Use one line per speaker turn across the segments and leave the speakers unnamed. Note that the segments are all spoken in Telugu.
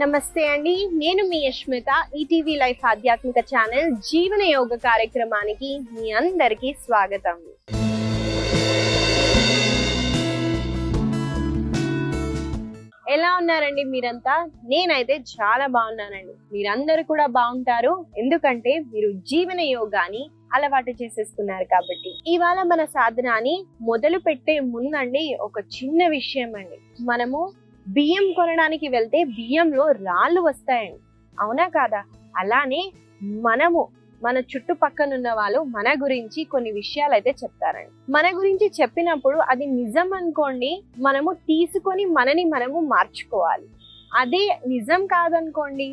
నమస్తే అండి, నేను మీ యష్మిత. ఈటీవీ లైఫ్ ఆధ్యాత్మిక ఛానల్ జీవన యోగ కార్యక్రమానికి మీ అందరికీ స్వాగతం. ఎలా ఉన్నారండి మీరంతా? నేనైతే చాలా బాగున్నానండి. మీరందరూ కూడా బాగుంటారు, ఎందుకంటే మీరు జీవన యోగాని అలవాటు చేసేసుకున్నారు కాబట్టి. ఇవాళ మన సాధనాన్ని మొదలు పెట్టే ముందండి ఒక చిన్న విషయం అండి. మనము బియ్యం కొనడానికి వెళ్తే బియ్యంలో రాళ్ళు వస్తాయండి, అవునా కాదా? అలానే మనము మన చుట్టుపక్కల ఉన్న వాళ్ళు మన గురించి కొన్ని విషయాలు అయితే చెప్తారండి. మన గురించి చెప్పినప్పుడు అది నిజం అనుకోండి, మనము తీసుకొని మనము మార్చుకోవాలి. అదే నిజం కాదనుకోండి,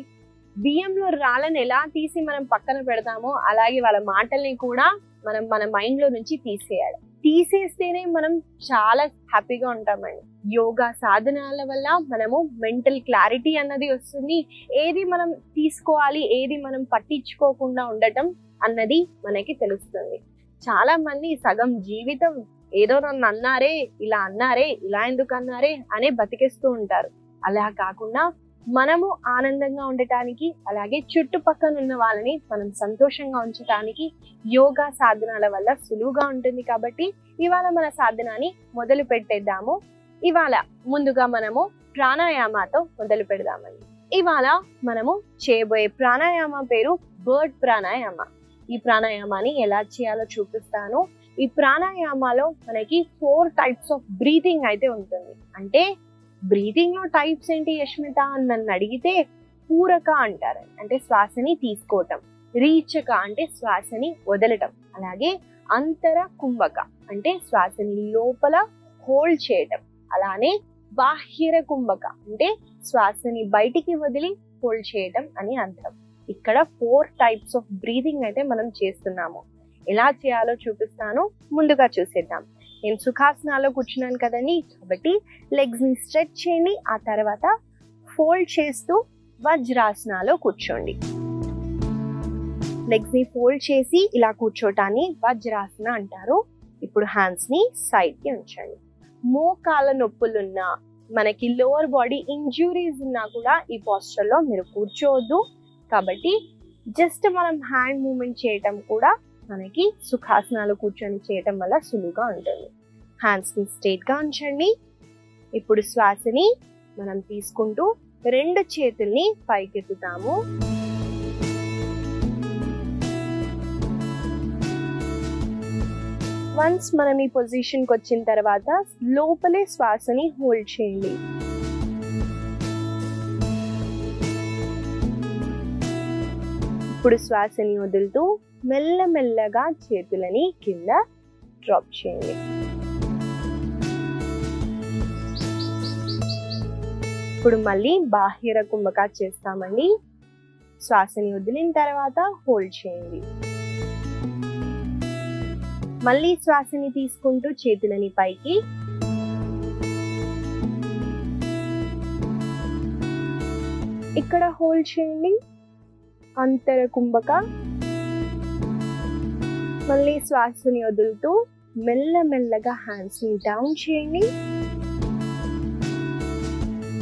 బియ్యంలో రాళ్ళని ఎలా తీసి మనం పక్కన పెడతామో అలాగే వాళ్ళ మాటల్ని కూడా మనం మన మైండ్ లో నుంచి తీసేయాలి. తీసేస్తేనే మనం చాలా హ్యాపీగా ఉంటామండి. యోగా సాధనాల వల్ల మనము మెంటల్ క్లారిటీ అన్నది వస్తుంది. ఏది మనం తీసుకోవాలి, ఏది మనం పట్టించుకోకుండా ఉండటం అన్నది మనకి తెలుస్తుంది. చాలా మంది సగం జీవితం ఏదో నన్ను అన్నారే, ఇలా ఎందుకు అన్నారే అనే బతికేస్తూ ఉంటారు. అలా కాకుండా మనము ఆనందంగా ఉండటానికి, అలాగే చుట్టుపక్కల ఉన్న వాళ్ళని మనం సంతోషంగా ఉంచడానికి యోగా సాధనాల వల్ల సులువుగా ఉంటుంది. కాబట్టి ఇవాళ మన సాధనాన్ని మొదలు పెట్టేద్దాము. ఇవాళ ముందుగా మనము ప్రాణాయామతో మొదలు పెడదామండి. ఇవాళ మనము చేయబోయే ప్రాణాయామ పేరు బర్డ్ ప్రాణాయామ. ఈ ప్రాణాయామాన్ని ఎలా చేయాలో చూపిస్తాను. ఈ ప్రాణాయామాలో మనకి 4 టైప్స్ ఆఫ్ బ్రీతింగ్ అయితే ఉంటుంది. అంటే బ్రీతింగ్ లో టైప్స్ ఏంటి యష్మిత అని నన్ను అడిగితే, పూరక అంటారు, అంటే శ్వాసని తీసుకోవటం. రీచక అంటే శ్వాసని వదలటం. అలాగే అంతర కుంభక అంటే శ్వాసని లోపల హోల్డ్ చేయటం. అలానే బాహ్యర కుంభక అంటే శ్వాసని బయటికి వదిలి హోల్డ్ చేయటం అని అర్థం. ఇక్కడ 4 టైప్స్ ఆఫ్ బ్రీతింగ్ అయితే మనం చేస్తున్నాము. ఎలా చేయాలో చూపిస్తాను, ముందుగా చూసేద్దాం. నేను సుఖాసనాలో కూర్చున్నాను కదండి, కాబట్టి లెగ్స్ ని స్ట్రెచ్ చేయండి. ఆ తర్వాత ఫోల్డ్ చేస్తూ వజ్రాసనాలో కూర్చోండి. లెగ్స్ ని ఫోల్డ్ చేసి ఇలా కూర్చోటాన్ని వజ్రాసన అంటారు. ఇప్పుడు హ్యాండ్స్ ని సైడ్ కి ఉంచండి. మోకాళ్ళ నొప్పులున్నా, మనకి లోవర్ బాడీ ఇంజ్యూరీస్ ఉన్నా కూడా ఈ పోస్చర్ లో మీరు కూర్చోవద్దు. కాబట్టి జస్ట్ మనం హ్యాండ్ మూవ్మెంట్ చేయటం కూడా మనకి సుఖాసనాలు కూర్చొని చేయటం వల్ల సులువుగా ఉంటుంది. హ్యాండ్స్ ని స్ట్రైట్ గా ఉంచండి. ఇప్పుడు శ్వాసని మనం తీసుకుంటూ 2 చేతుల్ని పైకెత్తుతాము. వన్స్ మనం ఈ పొజిషన్ కి వచ్చిన తర్వాత లోపలే శ్వాసని హోల్డ్ చేయండి. ఇప్పుడు శ్వాసని వదులుతూ మెల్లమెల్లగా చేతులని కింద డ్రాప్ చేయండి. ఇప్పుడు మళ్ళీ బాహ్యర కుంభక చేస్తామండి. శ్వాసని వదిలిన తర్వాత హోల్డ్ చేయండి. మళ్ళీ శ్వాసని తీసుకుంటూ చేతులని పైకి, ఇక్కడ హోల్డ్ చేయండి. అంతర కుంభక. మళ్ళీ శ్వాసని వదులుతూ మెల్లమెల్లగా హ్యాండ్స్ ని డౌన్ చేయండి.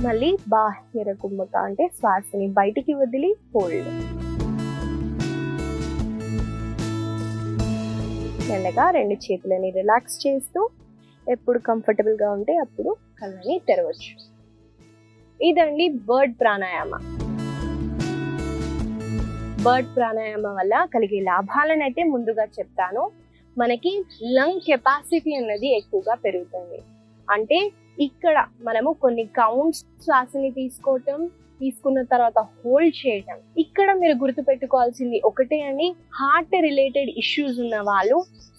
మళ్ళీ బాహ్యర కుంభక అంటే శ్వాసని బయటికి వదిలి హోల్డ్. మెల్లగా 2 చేతులని రిలాక్స్ చేస్తూ ఎప్పుడు కంఫర్టబుల్ గా ఉంటే అప్పుడు కళ్ళని తెరవచ్చు. ఇదండి బర్డ్ ప్రాణాయామ. బర్డ్ ప్రాణాయామ వల్ల కలిగే లాభాలను అయితే ముందుగా చెప్తాను. మనకి లంగ్ కెపాసిటీ అన్నది ఎక్కువగా పెరుగుతుంది. అంటే ఇక్కడ మనము కొన్ని కౌంట్స్ శ్వాసని తీసుకున్న తర్వాత హోల్డ్ చేయటం. ఇక్కడ మీరు గుర్తు పెట్టుకోవాల్సింది ఒకటే అండి, హార్ట్ రిలేటెడ్ ఇష్యూస్ ఉన్న వాళ్ళు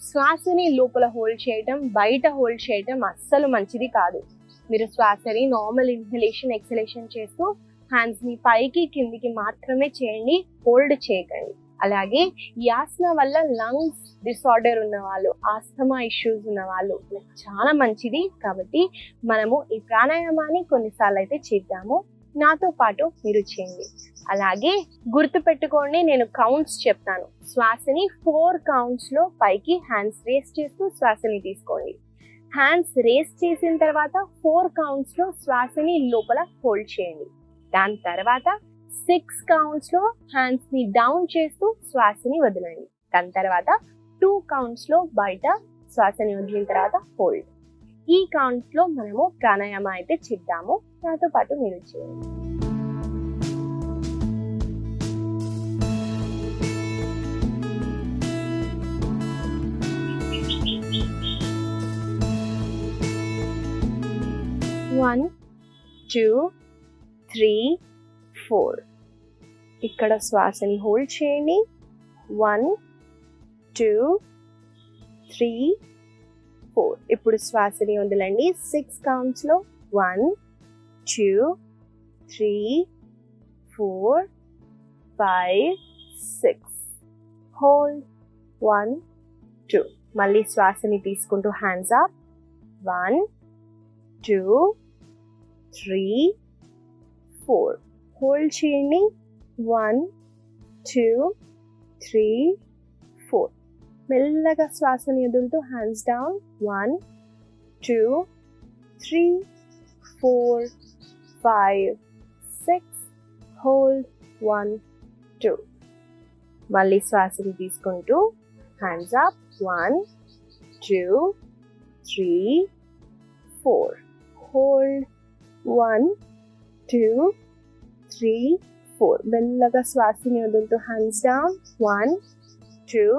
శ్వాసని లోపల హోల్డ్ చేయటం, బయట హోల్డ్ చేయటం అస్సలు మంచిది కాదు. మీరు శ్వాసని నార్మల్ ఇన్హలేషన్ ఎక్సలేషన్ చేస్తూ హ్యాండ్స్ ని పైకి కిందికి మాత్రమే చేయండి, హోల్డ్ చేయకండి. అలాగే ఈ ఆసన వల్ల లంగ్స్ డిసార్డర్ ఉన్న వాళ్ళు, ఆస్తమా ఇష్యూస్ ఉన్న వాళ్ళు చాలా మంచిది. కాబట్టి మనము ఈ ప్రాణాయామాన్ని కొన్నిసార్లు అయితే చేద్దాము. నాతో పాటు మీరు చేయండి. అలాగే గుర్తు పెట్టుకోండి, నేను కౌంట్స్ చెప్తాను. శ్వాసని 4 కౌంట్స్ లో పైకి హ్యాండ్స్ రేస్ చేస్తూ శ్వాసని తీసుకోండి. హ్యాండ్స్ రేస్ చేసిన తర్వాత 4 కౌంట్స్ లో శ్వాసని లోపల హోల్డ్ చేయండి. దాని తర్వాత 6 counts లో హ్యాండ్స్ ని డౌన్ చేస్తూ శ్వాసని వదలండి. దాని తర్వాత 2 counts లో బయట శ్వాసని వదిలిన తర్వాత హోల్డ్. ఈ కౌంట్స్ లో మనము ప్రాణాయామ అయితే చేద్దాము. నాతో పాటు మీరు చేయండి. One, 2, 3, 4. ఇక్కడ శ్వాసని హోల్డ్ చేయండి. 1, 2, 3, 4. ఇప్పుడు శ్వాసని వదలండి. 6 counts లో 1, 2, 3, 4, 5, 6. హోల్డ్ 1, 2. మళ్ళీ శ్వాసని తీసుకుంటూ హ్యాండ్స్ అప్. 1, 2, 3, 4. హోల్డ్ చేయండి. 1, 2, 3, 4. మెల్లగా శ్వాసని వదులుతూ హ్యాండ్స్ డౌన్. 1, 2, 3, 4, 5, 6. హోల్డ్ 1, 2. మళ్ళీ శ్వాసని తీసుకుంటూ హ్యాండ్స్ అప్. 1, 2, 3, 4. హోల్డ్ 1, 2, 3, 4. మెల్లగా శ్వాసని వదులుతూ హ్యాండ్స్ డౌన్. 1, 2,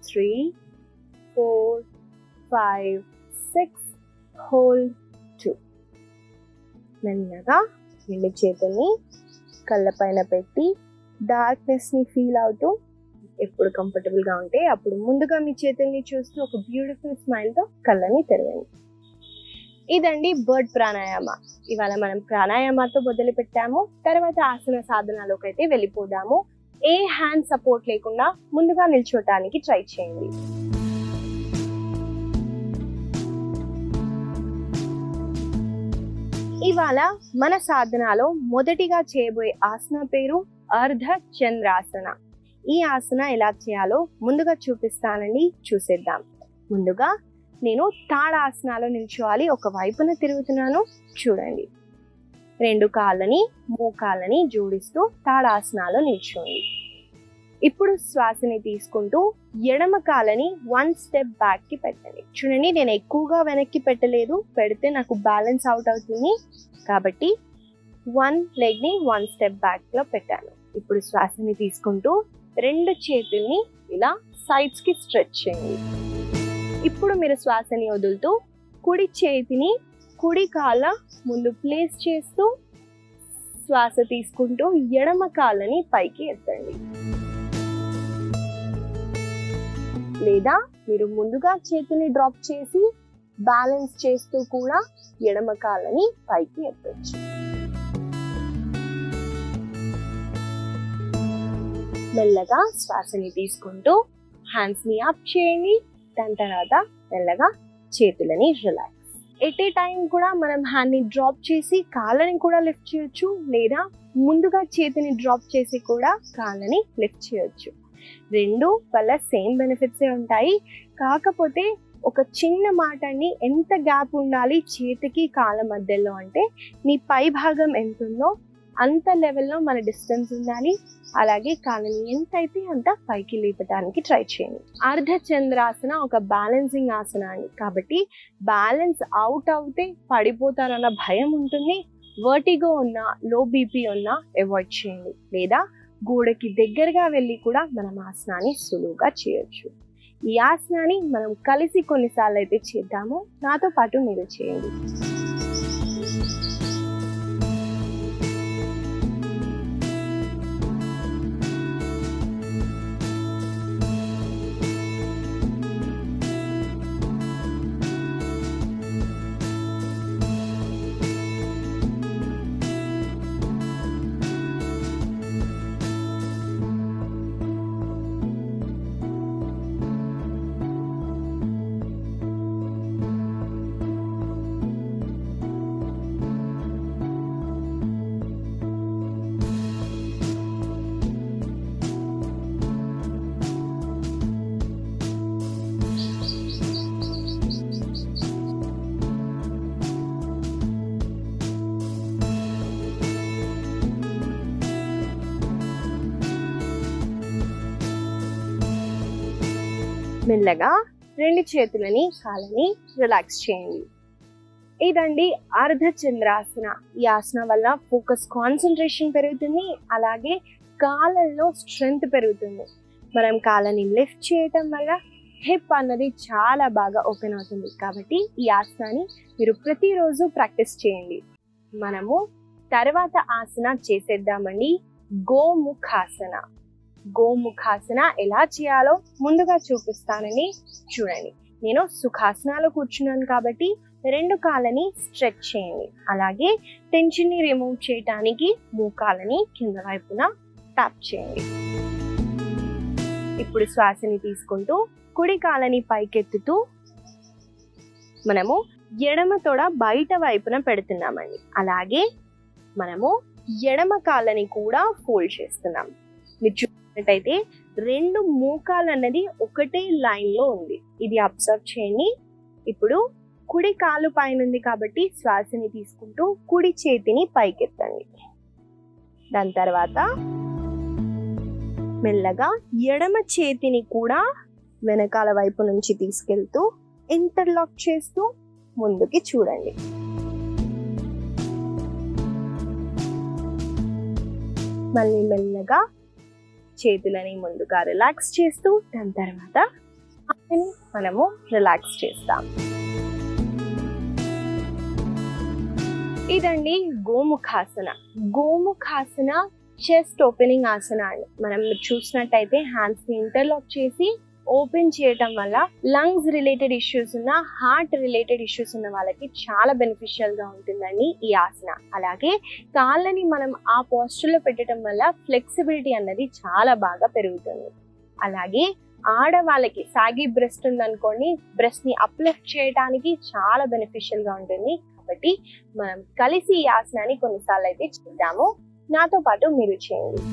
3, 4, 5, 6. హోల్డ్ 2. మెల్లగా రెండు చేతుల్ని కళ్ళ పైన పెట్టి డార్క్నెస్ ని ఫీల్ అవుతూ, ఎప్పుడు కంఫర్టబుల్ గా ఉంటే అప్పుడు ముందుగా మీ చేతుల్ని చూస్తూ ఒక బ్యూటిఫుల్ స్మైల్ తో కళ్ళని తెరవండి. ఇదండి బర్డ్ ప్రాణాయామ. ఇవాళ మనం ప్రాణాయామతో మొదలు పెట్టాము. తర్వాత ఆసన సాధనలోకి అయితే వెళ్ళిపోదాము. ఏ హ్యాండ్ సపోర్ట్ లేకుండా ముందుగా నిల్చోటానికి ట్రై చేయండి. ఇవాళ మన సాధనలో మొదటిగా చేయబోయే ఆసన పేరు అర్ధ చంద్రాసన. ఈ ఆసన ఎలా చేయాలో ముందుగా చూపిస్తానండి, చూసేద్దాం. ముందుగా నేను తాడాసనాలో నిల్చోవాలి. ఒక వైపున తిరుగుతున్నాను, చూడండి. 2 కాళ్ళని మోకాళ్ళని జోడిస్తూ తాడాసనాలో నిల్చోండి. ఇప్పుడు శ్వాసని తీసుకుంటూ ఎడమ కాళ్ళని 1 step బ్యాక్ కి పెట్టండి. చూడండి, నేను ఎక్కువగా వెనక్కి పెట్టలేదు, పెడితే నాకు బ్యాలెన్స్ అవుట్ అవుతుంది కాబట్టి 1 leg ని 1 step బ్యాక్ లో పెట్టాను. ఇప్పుడు శ్వాసని తీసుకుంటూ 2 చేతుల్ని ఇలా సైడ్స్ కి స్ట్రెచ్ చేయండి. ఇప్పుడు మీరు శ్వాసని వదులుతూ కుడి చేతిని కుడి కాళ్ళ ముందు ప్లేస్ చేస్తూ శ్వాస తీసుకుంటూ ఎడమ కాళ్ళని పైకి ఎత్తండి. లేదా మీరు ముందుగా చేతిని డ్రాప్ చేసి బ్యాలెన్స్ చేస్తూ కూడా ఎడమ కాళ్ళని పైకి ఎత్తచ్చు. మెల్లగా శ్వాసని తీసుకుంటూ హ్యాండ్స్ ని అప్ చేయండి. దాని తర్వాత మెల్లగా చేతులని రిలాక్స్. ఎట్ ఏ టైం కూడా మనం హ్యాండ్ ని డ్రాప్ చేసి కాళ్ళని కూడా లిఫ్ట్ చేయొచ్చు, లేదా ముందుగా చేతిని డ్రాప్ చేసి కూడా కాళ్ళని లిఫ్ట్ చేయొచ్చు. 2 వల్ల సేమ్ బెనిఫిట్సే ఉంటాయి. కాకపోతే ఒక చిన్న మాట అండి, ఎంత గ్యాప్ ఉండాలి చేతికి కాళ్ళ మధ్యలో అంటే మీ పై భాగం ఎంత ఉందో అంత లెవెల్లో మన డిస్టెన్స్ ఉండాలి. అలాగే కాళ్ళని ఎంత అయితే అంత పైకి లేపడానికి ట్రై చేయండి. అర్ధ చంద్రాసన ఒక బ్యాలెన్సింగ్ ఆసన అండి, కాబట్టి బ్యాలెన్స్ అవుట్ అవుతే పడిపోతారన్న భయం ఉంటుంది. వర్టిగో ఉన్నా, లో బీపీ ఉన్నా అవాయిడ్ చేయండి. లేదా గోడకి దగ్గరగా వెళ్ళి కూడా మనం ఆసనాన్ని సులువుగా చేయొచ్చు. ఈ ఆసనాన్ని మనం కలిసి కొన్నిసార్లు అయితే చేద్దాము. నాతో పాటు మీరు చేయండి. మెల్లగా రెండు చేతులని కాళ్ళని రిలాక్స్ చేయండి. ఇదండి అర్ధచంద్రాసన. ఈ ఆసన వల్ల ఫోకస్, కాన్సన్ట్రేషన్ పెరుగుతుంది, అలాగే కాళ్ళల్లో స్ట్రెంగ్త్ పెరుగుతుంది. మనం కాళ్ళని లిఫ్ట్ చేయటం వల్ల హిప్ అన్నది చాలా బాగా ఓపెన్ అవుతుంది. కాబట్టి ఈ ఆసనాన్ని మీరు ప్రతిరోజు ప్రాక్టీస్ చేయండి. మనము తర్వాత ఆసన చేసేద్దామండి, గోముఖాసన. గోముఖాసన ఎలా చేయాలో ముందుగా చూపిస్తానని చూడండి. నేను సుఖాసనాలో కూర్చున్నాను కాబట్టి రెండు కాళ్ళని స్ట్రెచ్ చేయండి. అలాగే టెన్షన్ ని రిమూవ్ చేయడానికి మోకాళ్ళని కింద వైపున ట్యాప్ చేయండి. ఇప్పుడు శ్వాసని తీసుకుంటూ కుడి కాళ్ళని పైకెత్తుతూ మనము ఎడమ తొడ బయట వైపున పెడుతున్నామండి. అలాగే మనము ఎడమ కాళ్ళని కూడా ఫోల్డ్ చేస్తున్నాం. మీరు చూసినట్టయితే రెండు మోకాలు అన్నది ఒకటే లైన్ లో ఉంది. ఇది అబ్జర్వ్ చేయండి. ఇప్పుడు కుడి కాలు పైన ఉంది కాబట్టి శ్వాసని తీసుకుంటూ కుడి చేతిని పైకెత్తండి. దాని తర్వాత మెల్లగా ఎడమ చేతిని కూడా వెనకాల వైపు నుంచి తీసుకెళ్తూ ఇంటర్లాక్ చేస్తూ ముందుకి చూడండి. మళ్ళీ మెల్లగా చేతులని ముందుగా రిలాక్స్ చేస్తూ దాని తర్వాత మనము రిలాక్స్ చేస్తాం. ఇదండి గోముఖాసన. గోముఖాసన చెస్ట్ ఓపెనింగ్ ఆసన అండి. మనం చూసినట్టయితే హ్యాండ్స్ ని ఇంటర్లాక్ చేసి ఓపెన్ చేయటం వల్ల లంగ్స్ రిలేటెడ్ ఇష్యూస్ ఉన్న, హార్ట్ రిలేటెడ్ ఇష్యూస్ ఉన్న వాళ్ళకి చాలా బెనిఫిషియల్ గా ఉంటుందండి ఈ ఆసన. అలాగే కాళ్ళని మనం ఆ పోస్టర్ లో పెట్టడం వల్ల ఫ్లెక్సిబిలిటీ అన్నది చాలా బాగా పెరుగుతుంది. అలాగే ఆడవాళ్ళకి సాగి బ్రెస్ట్ ఉందనుకోండి, బ్రెస్ట్ ని అప్లిఫ్ట్ చేయడానికి చాలా బెనిఫిషియల్ గా ఉంటుంది. కాబట్టి మనం కలిసి ఈ ఆసనాన్ని కొన్నిసార్లు అయితే చేద్దాము. నాతో పాటు మీరు చేయండి.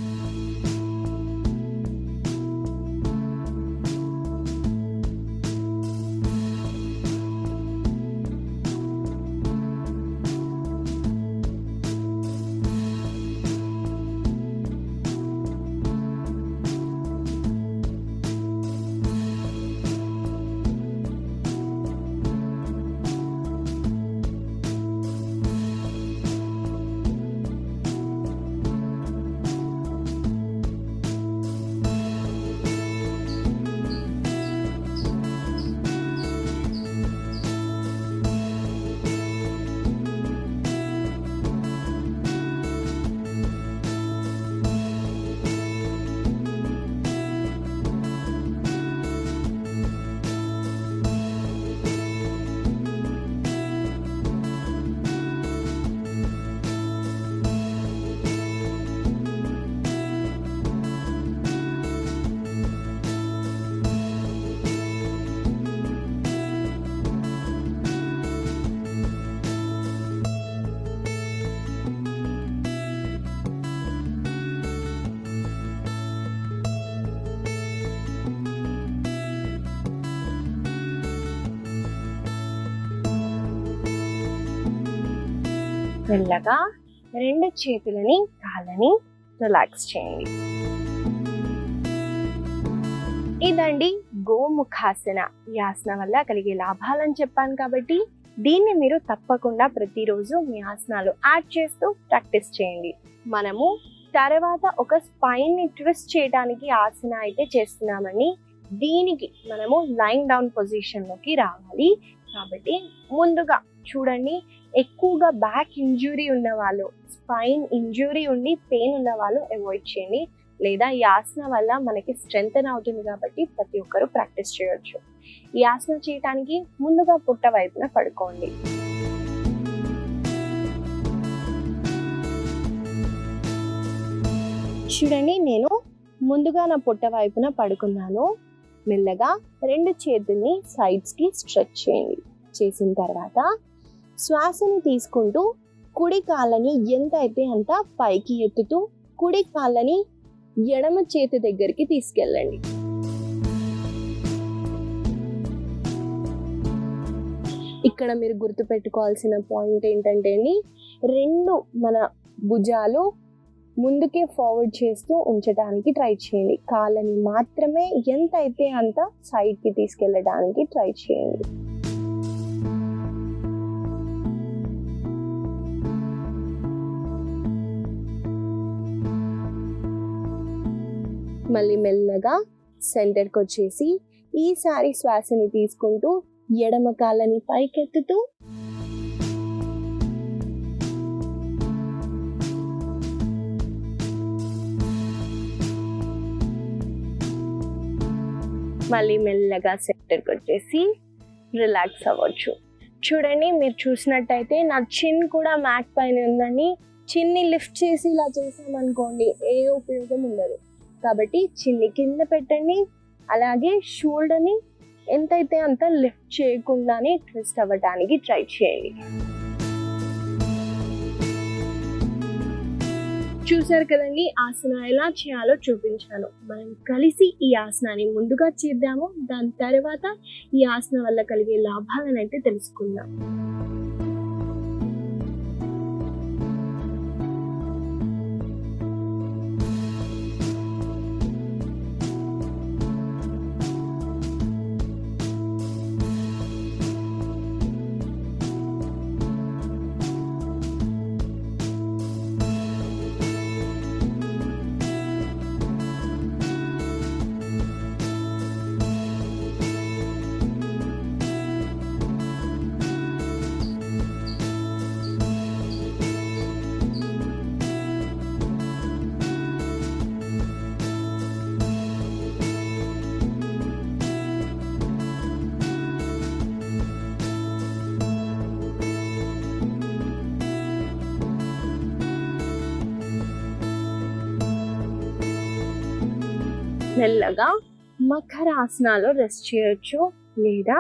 మెల్లగా రెండు చేతులని కాళ్ళని రిలాక్స్ చేయండి. ఇదండి గోముఖాసన. ఈ ఆసన వల్ల కలిగే లాభాలని చెప్పాను కాబట్టి దీన్ని మీరు తప్పకుండా ప్రతిరోజు మీ ఆసనాలు యాడ్ చేస్తూ ప్రాక్టీస్ చేయండి. మనము తర్వాత ఒక స్పైన్ ని ట్విస్ట్ చేయడానికి ఆసన అయితే చేస్తున్నామని, దీనికి మనము లైన్ డౌన్ పొజిషన్ లోకి రావాలి. కాబట్టి ముందుగా చూడండి, ఎక్కువగా బ్యాక్ ఇంజురీ ఉన్న వాళ్ళు, స్పైన్ ఇంజురీ ఉండి పెయిన్ ఉన్న వాళ్ళు అవాయిడ్ చేయండి. లేదా ఈ ఆసన వల్ల మనకి స్ట్రెంగ్తెన్ అవుతుంది కాబట్టి ప్రతి ఒక్కరూ ప్రాక్టీస్ చేయొచ్చు. ఈ ఆసన చేయడానికి ముందుగా పుట్ట వైపున పడుకోండి. చూడండి, నేను ముందుగా నా పుట్ట వైపున పడుకున్నాను. మెల్లగా రెండు చేతుల్ని సైడ్స్ కి స్ట్రెచ్ చేయండి. చేసిన తర్వాత శ్వాసని తీసుకుంటూ కుడి కాళ్ళని ఎంత అయితే అంత పైకి ఎత్తుతూ కుడి కాళ్ళని ఎడమ చేతి దగ్గరికి తీసుకెళ్ళండి. ఇక్కడ మీరు గుర్తు పెట్టుకోవాల్సిన పాయింట్ ఏంటంటే అండి, రెండు మన భుజాలు ముందుకే ఫార్వర్డ్ చేస్తూ ఉంచడానికి ట్రై చేయండి. కాళ్ళని మాత్రమే ఎంత అయితే అంత సైడ్కి తీసుకెళ్ళడానికి ట్రై చేయండి. మళ్ళీ మెల్లగా సెంటర్కి వచ్చేసి ఈసారి శ్వాసని తీసుకుంటూ ఎడమ కాళ్ళని పైకెత్తుతూ మళ్ళీ మెల్లగా సెంటర్కి వచ్చేసి రిలాక్స్ అవ్వచ్చు. చూడండి, మీరు చూసినట్టయితే నా చిన్ కూడా మ్యాట్ పైన ఉందండి. చిన్ని లిఫ్ట్ చేసి ఇలా చేసామనుకోండి ఏ ఉపయోగం ఉండదు. కాబట్టి చిన్ని కింద పెట్టండి. అలాగే షోల్డర్ని ఎంతైతే అంత లిఫ్ట్ చేయకుండానే ట్విస్ట్ అవ్వడానికి ట్రై చేయండి. చూసారు కదండి, ఆసన ఎలా చేయాలో చూపించాను. మనం కలిసి ఈ ఆసనాన్ని ముందుగా చేద్దాము. దాని తర్వాత ఈ ఆసన వల్ల కలిగే లాభాలను అయితే తెలుసుకుందాం. మెల్లగా మకరాసనాలో రెస్ట్ చేయొచ్చు, లేదా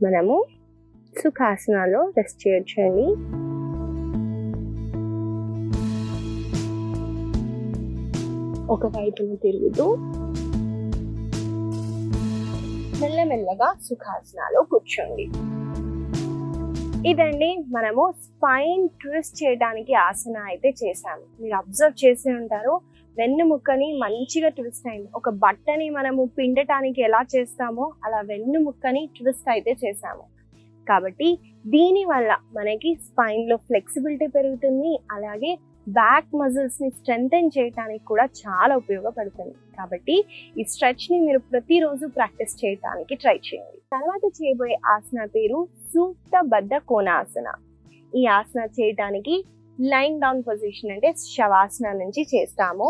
మనము సుఖాసనాలో రెస్ట్ చేయొచ్చు అండి. ఒకవైపున తిరుగుతూ మెల్లమెల్లగా సుఖాసనాలో కూర్చోండి. ఇదండి మనము స్పైన్ ట్విస్ట్ చేయడానికి ఆసన అయితే చేశాము. మీరు అబ్జర్వ్ చేసి ఉంటారు, వెన్నుముక్కని మంచిగా ట్విస్ట్ అయింది. ఒక బట్టని మనము పిండటానికి ఎలా చేస్తామో అలా వెన్నుముక్కని ట్విస్ట్ అయితే చేసాము. కాబట్టి దీని వల్ల మనకి స్పైన్ లో ఫ్లెక్సిబిలిటీ పెరుగుతుంది. అలాగే బ్యాక్ మజిల్స్ ని స్ట్రెంథెన్ చేయడానికి కూడా చాలా ఉపయోగపడుతుంది. కాబట్టి ఈ స్ట్రెచ్ ని మీరు ప్రతిరోజు ప్రాక్టీస్ చేయడానికి ట్రై చేయండి. తర్వాత చేయబోయే ఆసన పేరు సూక్తబద్ధ కోణాసన. ఈ ఆసన చేయడానికి లైన్ డౌన్ పొజిషన్ అంటే శవాసన నుంచి చేస్తాము.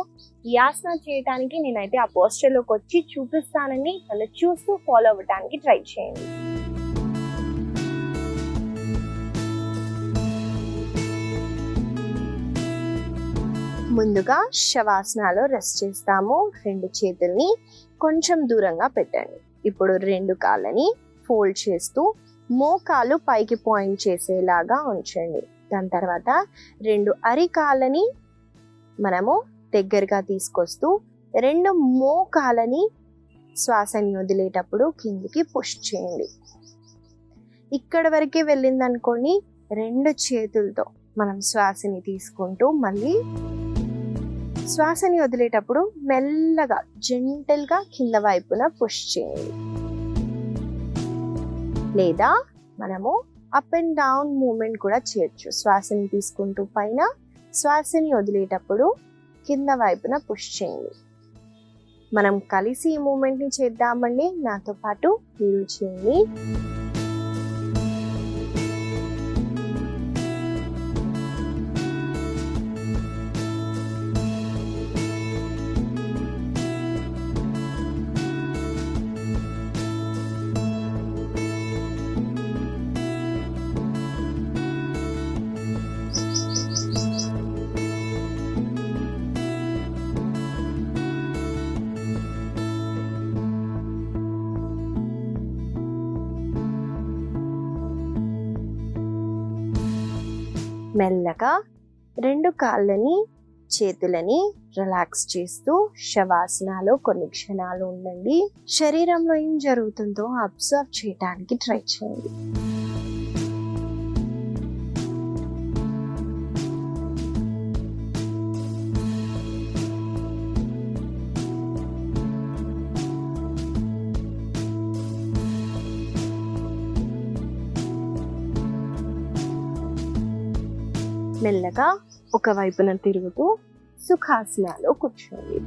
ఈ ఆసన చేయడానికి నేనైతే ఆ పోస్టర్ లోకి వచ్చి చూపిస్తానని అలా చూస్తూ ఫాలో అవ్వడానికి ట్రై చేయండి. ముందుగా శవాసనాలో రెస్ట్ చేస్తాము. రెండు చేతుల్ని కొంచెం దూరంగా పెట్టండి. ఇప్పుడు రెండు కాళ్ళని ఫోల్డ్ చేస్తూ మోకాలు పైకి పాయింట్ చేసేలాగా ఉంచండి. దాని తర్వాత రెండు అరికాళ్ళని మనము దగ్గరగా తీసుకొస్తూ రెండు మోకాలని శ్వాసని వదిలేటప్పుడు కిందికి పుష్ చేయండి. ఇక్కడ వరకే వెళ్ళింది అనుకోండి, రెండు చేతులతో మనం శ్వాసని తీసుకుంటూ మళ్ళీ శ్వాసని వదిలేటప్పుడు మెల్లగా జెంటల్గా కింద వైపున పుష్ చేయండి. లేదా మనము అప్ అండ్ డౌన్ మూమెంట్ కూడా చేయొచ్చు. శ్వాసని తీసుకుంటూ పైన, శ్వాసని వదిలేటప్పుడు కింద వైపున పుష్ చేయండి. మనం కలిసి ఈ మూమెంట్ని చేద్దామండి. నాతో పాటు మీరు చేయండి. మెల్లగా రెండు కాళ్ళని చేతులని రిలాక్స్ చేస్తూ శవాసనాలో కొన్ని క్షణాలు ఉండండి. శరీరంలో ఏం జరుగుతుందో అబ్జర్వ్ చేయడానికి ట్రై చేయండి. మెల్లగా ఒక వైపున తిరుగుతూ సుఖాసనాలో కూర్చోండి.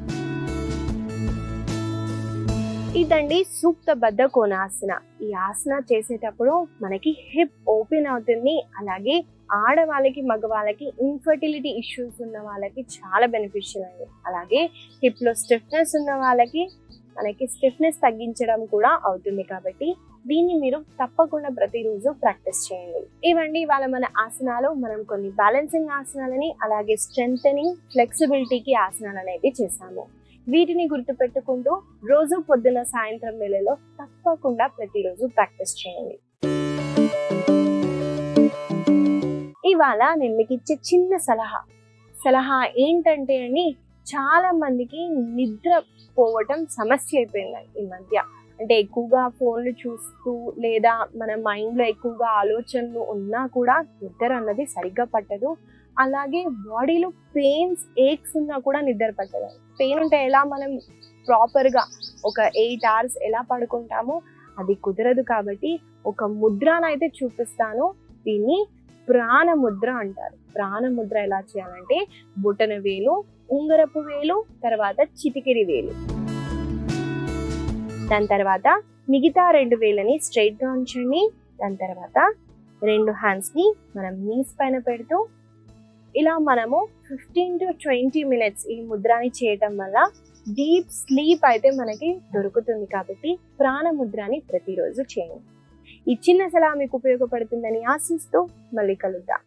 ఇదండి సూక్త బద్ధ కోణాసన. ఈ ఆసన చేసేటప్పుడు మనకి హిప్ ఓపెన్ అవుతుంది. అలాగే ఆడవాళ్ళకి మగవాళ్ళకి ఇన్ఫర్టిలిటీ ఇష్యూస్ ఉన్న వాళ్ళకి చాలా బెనిఫిషియల్ అండి. అలాగే హిప్ లో స్టిఫ్నెస్ ఉన్న వాళ్ళకి మనకి స్టిఫ్నెస్ తగ్గించడం కూడా అవుతుంది. కాబట్టి దీన్ని మీరు తప్పకుండా ప్రతిరోజు ప్రాక్టీస్ చేయండి. ఇవండి ఇవాళ మన ఆసనాలు. మనం కొన్ని బ్యాలెన్సింగ్ ఆసనాలని అలాగే స్ట్రెంథెనింగ్ ఫ్లెక్సిబిలిటీకి ఆసనాలు అనేవి చేసాము. వీటిని గుర్తుపెట్టుకుంటూ రోజు పొద్దున సాయంత్రం వేళలో తప్పకుండా ప్రతిరోజు ప్రాక్టీస్ చేయండి. ఇవాళ నేను మీకు ఇచ్చే చిన్న సలహా ఏంటంటే అండి, చాలా మందికి నిద్ర పోవటం సమస్య అయిపోయిందండి ఈ మధ్య. అంటే ఎక్కువగా ఫోన్లు చూస్తూ లేదా మన మైండ్లో ఎక్కువగా ఆలోచనలు ఉన్నా కూడా నిద్ర అన్నది సరిగ్గా పట్టదు. అలాగే బాడీలో పెయిన్స్ ఏక్స్ ఉన్నా కూడా నిద్ర పట్టదు. పెయిన్ ఉంటే ఎలా మనం ప్రాపర్గా ఒక 8 hours ఎలా పడుకుంటామో అది కుదరదు. కాబట్టి ఒక ముద్రనైతే చూపిస్తాను. దీన్ని ప్రాణముద్ర అంటారు. ప్రాణముద్ర ఎలా చేయాలంటే బొటన వేలు, ఉంగరపు వేలు, తర్వాత చిటికెడి వేలు, దాని తర్వాత మిగతా 2 వేలని స్ట్రైట్ గా ఉంచండి. దాని తర్వాత 2 hands ని మనం నీస్ పైన పెడుతూ ఇలా మనము 15 to 20 minutes ఈ ముద్రని చేయటం వల్ల డీప్ స్లీప్ అయితే మనకి దొరుకుతుంది. కాబట్టి ప్రాణముద్రని ప్రతిరోజు చేయండి. ఈ చిన్న సలహా మీకు ఉపయోగపడుతుందని ఆశిస్తూ మళ్ళీ కలుద్దాం.